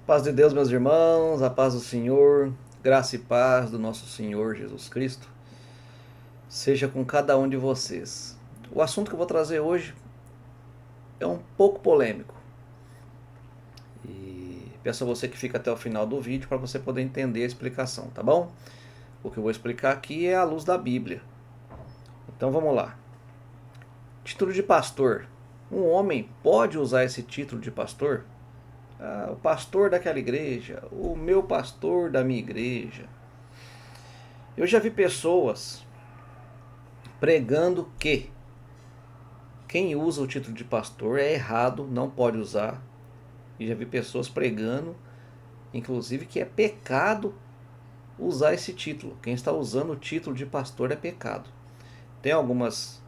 Paz de Deus, meus irmãos, a paz do Senhor, graça e paz do nosso Senhor Jesus Cristo, seja com cada um de vocês. O assunto que eu vou trazer hoje é um pouco polêmico e peço a você que fique até o final do vídeo para você poder entender a explicação, tá bom? O que eu vou explicar aqui é à luz da Bíblia. Então vamos lá. Título de pastor. Um homem pode usar esse título de pastor? O pastor daquela igreja, o meu pastor da minha igreja. Eu já vi pessoas pregando que quem usa o título de pastor é errado, não pode usar. E já vi pessoas pregando, inclusive, que é pecado usar esse título. Quem está usando o título de pastor é pecado. Tem algumas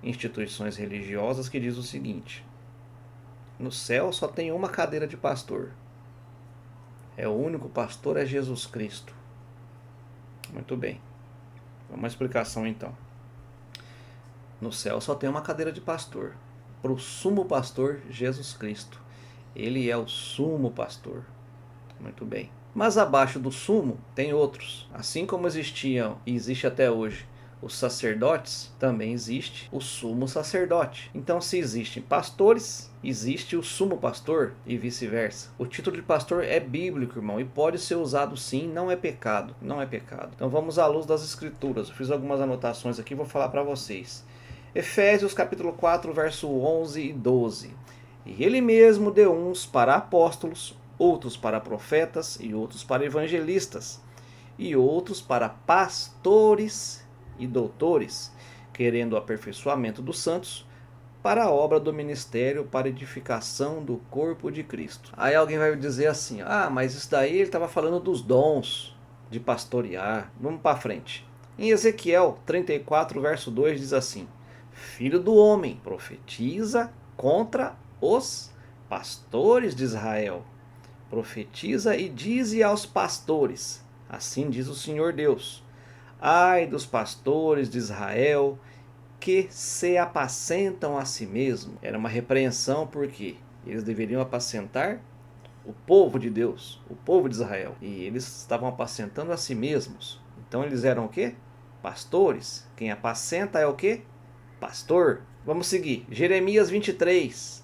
instituições religiosas que dizem o seguinte: no céu só tem uma cadeira de pastor. O único pastor é Jesus Cristo. Muito bem. Uma explicação então. No céu só tem uma cadeira de pastor. Para o sumo pastor Jesus Cristo. Ele é o sumo pastor. Muito bem. Mas abaixo do sumo tem outros. Assim como existiam e existe até hoje os sacerdotes, também existe o sumo sacerdote. Então, se existem pastores, existe o sumo pastor e vice-versa. O título de pastor é bíblico, irmão, e pode ser usado sim, não é pecado. Não é pecado. Então vamos à luz das escrituras. Eu fiz algumas anotações aqui, vou falar para vocês. Efésios capítulo 4, verso 11 e 12. E ele mesmo deu uns para apóstolos, outros para profetas e outros para evangelistas, e outros para pastores e doutores, querendo o aperfeiçoamento dos santos, para a obra do ministério, para edificação do corpo de Cristo. Aí alguém vai dizer assim: mas isso daí ele estava falando dos dons de pastorear. Vamos para frente. Em Ezequiel 34, verso 2 diz assim: Filho do homem, profetiza contra os pastores de Israel. Profetiza e dize aos pastores: assim diz o Senhor Deus: ai dos pastores de Israel que se apacentam a si mesmos. Era uma repreensão porque eles deveriam apacentar o povo de Deus, o povo de Israel. E eles estavam apacentando a si mesmos. Então eles eram o quê? Pastores. Quem apacenta é o quê? Pastor. Vamos seguir. Jeremias 23,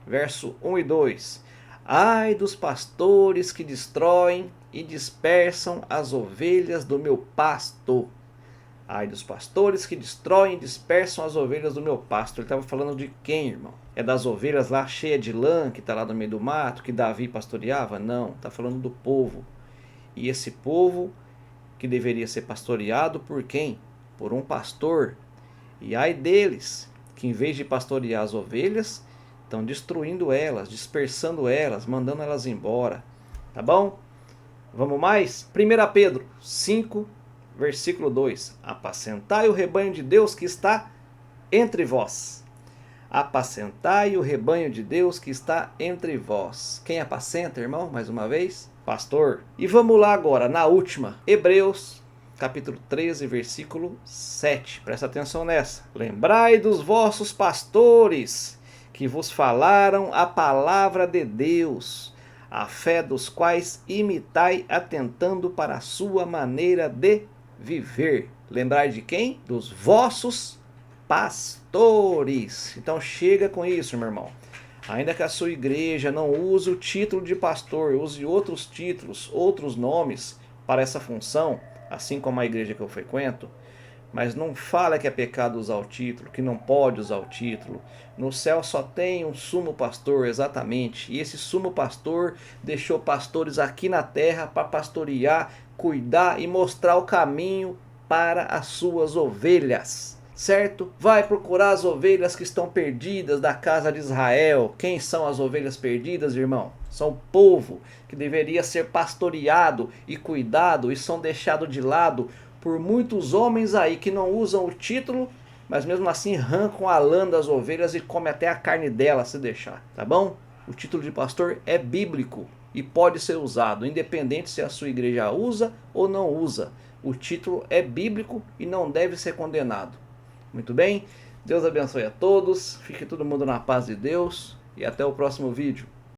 verso 1 e 2. Ai dos pastores que destroem e dispersam as ovelhas do meu pasto. Ai dos pastores que destroem e dispersam as ovelhas do meu pasto. Ele estava falando de quem, irmão? É das ovelhas lá cheias de lã, que está lá no meio do mato, que Davi pastoreava? Não, está falando do povo. E esse povo que deveria ser pastoreado por quem? Por um pastor. E ai deles, que em vez de pastorear as ovelhas, estão destruindo elas, dispersando elas, mandando elas embora. Tá bom? Vamos mais? 1 Pedro 5, versículo 2. Apacentai o rebanho de Deus que está entre vós. Apacentai o rebanho de Deus que está entre vós. Quem apacenta, irmão? Mais uma vez? Pastor. E vamos lá agora, na última. Hebreus capítulo 13, versículo 7. Presta atenção nessa. Lembrai dos vossos pastores, que vos falaram a palavra de Deus, a fé dos quais imitai, atentando para a sua maneira de viver. Lembrai de quem? Dos vossos pastores. Então chega com isso, meu irmão. Ainda que a sua igreja não use o título de pastor, use outros títulos, outros nomes para essa função, assim como a igreja que eu frequento, mas não fala que é pecado usar o título, que não pode usar o título. No céu só tem um sumo pastor, exatamente. E esse sumo pastor deixou pastores aqui na terra para pastorear, cuidar e mostrar o caminho para as suas ovelhas. Certo? Vai procurar as ovelhas que estão perdidas da casa de Israel. Quem são as ovelhas perdidas, irmão? São o povo que deveria ser pastoreado e cuidado e são deixados de lado por muitos homens aí que não usam o título, mas mesmo assim arrancam a lã das ovelhas e comem até a carne delas se deixar, tá bom? O título de pastor é bíblico e pode ser usado, independente se a sua igreja usa ou não usa. O título é bíblico e não deve ser condenado. Muito bem? Deus abençoe a todos, fique todo mundo na paz de Deus e até o próximo vídeo.